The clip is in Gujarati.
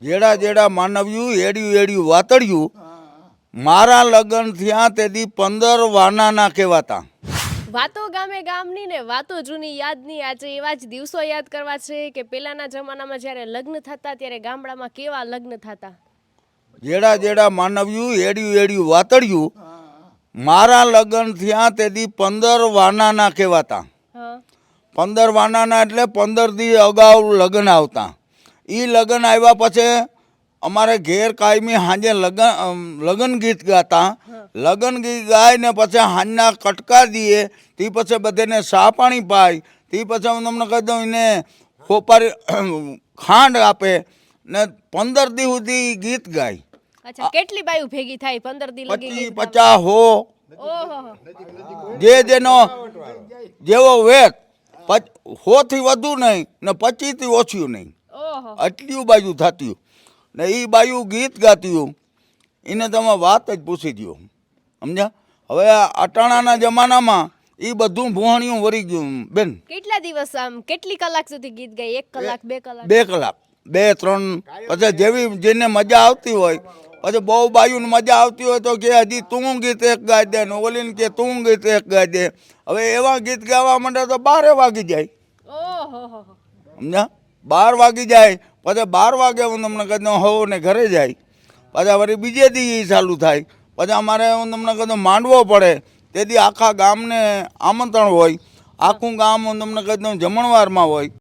જેડા જેડા માનવ્યું એડિયું એડિયું વાતળ્યું મારા લગ્ન થયા તેથી 15 વાનાના કહેવાતા. વાતો ગામે ગામની ને વાતો જૂની યાદની. આજે એવા જ દિવસો યાદ કરવા છે કે પહેલાના જમાનામાં જ્યારે લગ્ન થતા ત્યારે ગામડામાં કેવા લગ્ન થતા. જેડા જેડા માનવ્યું એડિયું એડિયું વાતળ્યું મારા લગ્ન થયા તેથી 15 વાનાના કહેવાતા. 15 વાનાના એટલે 15 દી અગાઉ લગ્ન આવતા. એ લગ્ન આવ્યા પછી અમારે ઘેર કાયમી સાંજે લગ્ન ગીત ગાતા. લગ્ન ગીત ગાય ને પછી સાંજના કટકા દઈએ. તે પછી બધાને ચા પાણી પાય. તે પછી હું તમને કહી દઉં એને ખોપારી ખાંડ આપે ને 15 દી સુધી ગીત ગાય. અચ્છા, કેટલી બાયું ભેગી થાય 15 દી લગી? 50 હો ઓહો, જે જેનો જેવો વેત 100 થી વધુ નહીં ને 25 થી ઓછું નહીં. ઓહો, આટલી બાજુ થતી ને એ બાજુ ગીત ગાતી એને તમે વાત જ પૂછી દો. સમજ્યા? હવે અટાણાના જમાનામાં એ બધું ભૂહાણીયું વરી ગયું બેન. કેટલા દિવસ આમ કેટલી કલાક સુધી ગીત ગાય? 1 કલાક 2 કલાક? 2 કલાક 2 3 પછી જેવી જેને મજા આવતી હોય. પછી બહુ બાયુને મજા આવતી હોય તો કે હજી તું ગીત એક ગાઈ દે ને ઓલીને કે તું ગીત એક ગાઈ દે. હવે એવા ગીત ગાવા માંડે તો 12 વાગી જાય. ઓહો, સમજ્યા? 12 વાગી જાય. પછી 12 વાગે હું તમને કહી દઉં હવો ને ઘરે જાય. પછી વળી બીજે દી ચાલુ થાય. પછી અમારે હું તમને કહી દઉં માંડવો પડે. તેથી આખા ગામને આમંત્રણ હોય. આખું ગામ હું તમને કહી દઉં જમણવારમાં હોય.